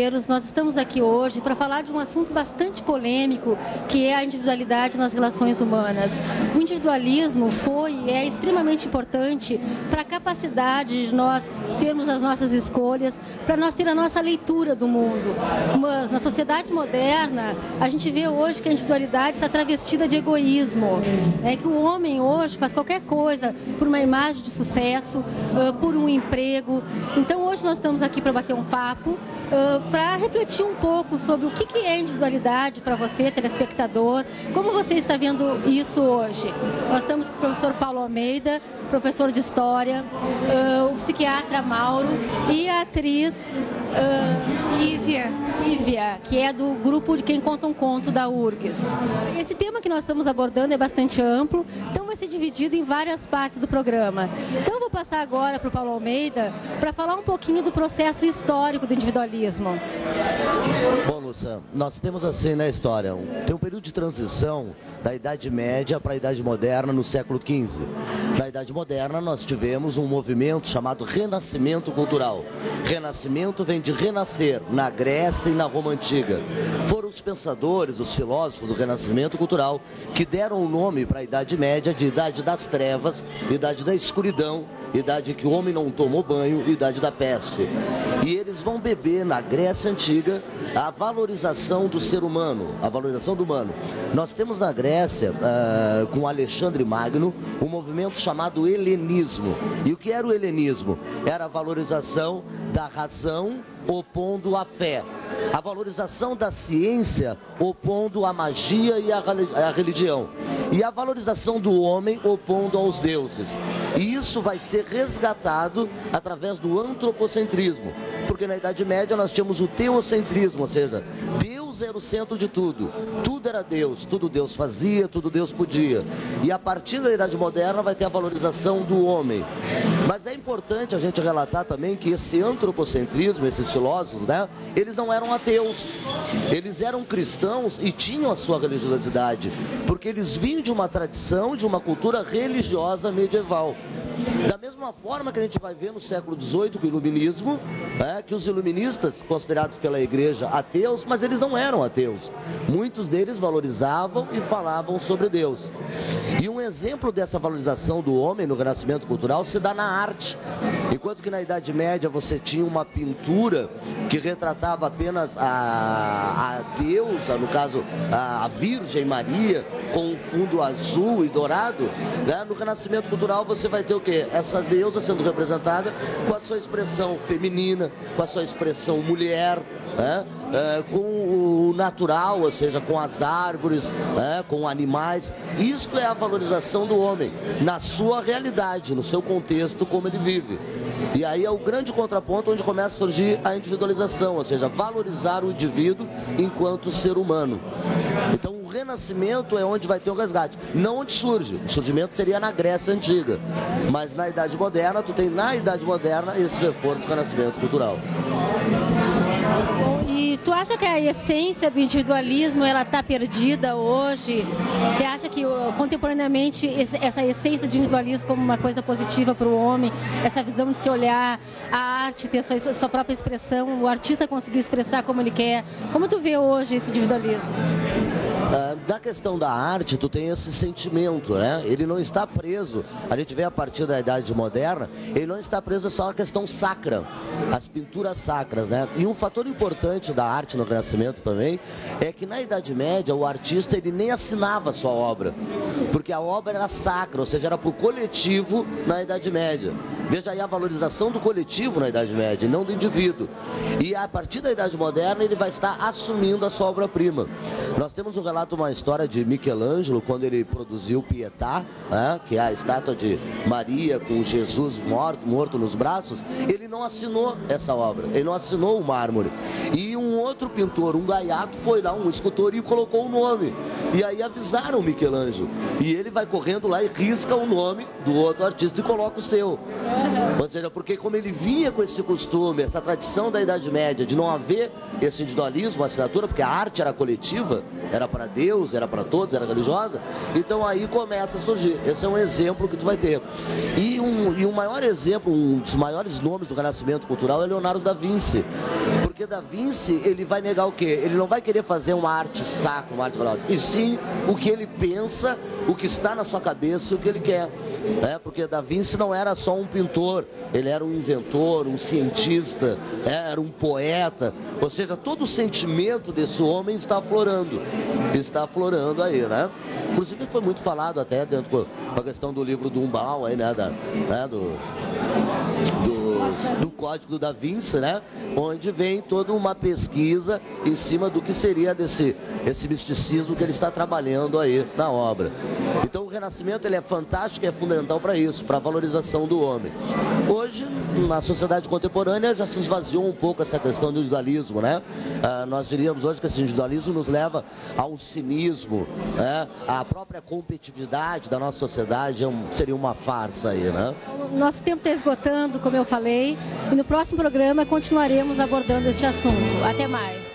brasileiros, nós estamos aqui hoje para falar de um assunto bastante polêmico, que é a individualidade nas relações humanas. O individualismo foi e é extremamente importante para a capacidade de nós termos as nossas escolhas, para nós ter a nossa leitura do mundo. Mas na sociedade moderna, a gente vê hoje que a individualidade está travestida de egoísmo, né? Que o homem hoje faz qualquer coisa por uma imagem de sucesso, por um emprego. Então hoje nós estamos aqui para bater um papo, para refletir um pouco sobre o que é individualidade para você, telespectador, como você está vendo isso hoje. Nós estamos com o professor Paulo Almeida, professor de História, o psiquiatra Mauro e a atriz Ívia, que é do grupo de Quem Conta um Conto da URGS. Esse tema que nós estamos abordando é bastante amplo, então vai ser dividido em várias partes do programa. Então eu vou passar agora para o Paulo Almeida para falar um pouquinho do processo histórico do individualismo. Bom, Lúcia, nós temos assim na história, tem um período de transição da Idade Média para a Idade Moderna no século XV. Na Idade Moderna nós tivemos um movimento chamado Renascimento Cultural. Renascimento vem de renascer na Grécia e na Roma Antiga. Foram os pensadores, os filósofos do Renascimento Cultural que deram o nome para a Idade Média de Idade das Trevas, Idade da Escuridão, idade que o homem não tomou banho, idade da peste. E eles vão beber na Grécia Antiga a valorização do ser humano, a valorização do humano. Nós temos na Grécia, com Alexandre Magno, um movimento chamado helenismo. E o que era o helenismo? Era a valorização da razão opondo a fé. A valorização da ciência opondo a magia e a religião. E a valorização do homem opondo aos deuses. E isso vai ser resgatado através do antropocentrismo. Porque na Idade Média nós tínhamos o teocentrismo, ou seja, Deus era o centro de tudo. Tudo era Deus, tudo Deus fazia, tudo Deus podia. E a partir da Idade Moderna vai ter a valorização do homem. Mas é importante a gente relatar também que esse antropocentrismo, esses filósofos, né, eles não eram ateus. Eles eram cristãos e tinham a sua religiosidade, porque eles vinham de uma tradição, de uma cultura religiosa medieval. Da mesma forma que a gente vai ver no século XVIII com o iluminismo, que os iluministas, considerados pela igreja ateus, mas eles não eram ateus. Muitos deles valorizavam e falavam sobre Deus. E um exemplo dessa valorização do homem no Renascimento Cultural se dá na arte. Enquanto que na Idade Média você tinha uma pintura que retratava apenas a deusa, no caso a Virgem Maria, com um fundo azul e dourado, né? No Renascimento Cultural você vai ter o quê? Essa deusa sendo representada com a sua expressão feminina, com a sua expressão mulher, né? Com o natural, ou seja, com as árvores, né? Com animais. Isto é a valorização do homem, na sua realidade, no seu contexto, como ele vive. E aí é o grande contraponto onde começa a surgir a individualização, ou seja, valorizar o indivíduo enquanto ser humano. Então o renascimento é onde vai ter o resgate, não onde surge. O surgimento seria na Grécia Antiga. Mas na Idade Moderna, tu tem na Idade Moderna esse reforço do renascimento cultural. E tu acha que a essência do individualismo ela está perdida hoje? Você acha que contemporaneamente essa essência do individualismo como uma coisa positiva para o homem, essa visão de se olhar a arte, ter sua própria expressão, o artista conseguir expressar como ele quer, como tu vê hoje esse individualismo? Da questão da arte, tu tem esse sentimento, né? Ele não está preso, a gente vê a partir da Idade Moderna, ele não está preso só à questão sacra, as pinturas sacras, né? E um fator importante da arte no Renascimento também, é que na Idade Média o artista ele nem assinava a sua obra, porque a obra era sacra, ou seja, era para o coletivo na Idade Média. Veja aí a valorização do coletivo na Idade Média, não do indivíduo. E a partir da Idade Moderna ele vai estar assumindo a sua obra-prima. Nós temos um relato, uma história de Michelangelo, quando ele produziu Pietà, né, que é a estátua de Maria com Jesus morto nos braços, ele não assinou essa obra, ele não assinou o mármore. E um outro pintor, um gaiato, foi lá, um escultor, e colocou o nome. E aí avisaram o Michelangelo. E ele vai correndo lá e risca o nome do outro artista e coloca o seu. Ou seja, porque como ele vinha com esse costume, essa tradição da Idade Média, de não haver esse individualismo, a assinatura, porque a arte era coletiva, era para Deus, era para todos, era religiosa, então aí começa a surgir. Esse é um exemplo que tu vai ter. E um maior exemplo, um dos maiores nomes do Renascimento Cultural é Leonardo da Vinci. Porque Porque Da Vinci, ele vai negar o quê? Ele não vai querer fazer uma arte sacra, uma arte galante, e sim o que ele pensa, o que está na sua cabeça e o que ele quer. Porque Da Vinci não era só um pintor, ele era um inventor, um cientista, era um poeta. Ou seja, todo o sentimento desse homem está aflorando aí, né? Inclusive foi muito falado até dentro da questão do livro do Umbal, aí, né? Do Código do Da Vinci, né? Onde vem toda uma pesquisa em cima do que seria esse misticismo que ele está trabalhando aí na obra. Então o Renascimento ele é fantástico, é fundamental para isso, para a valorização do homem. Hoje, na sociedade contemporânea, já se esvaziou um pouco essa questão do individualismo, né? Nós diríamos hoje que esse individualismo nos leva ao cinismo, né? A própria competitividade da nossa sociedade seria uma farsa aí, né? Nosso tempo está esgotando, como eu falei, e no próximo programa continuaremos abordando este assunto. Até mais.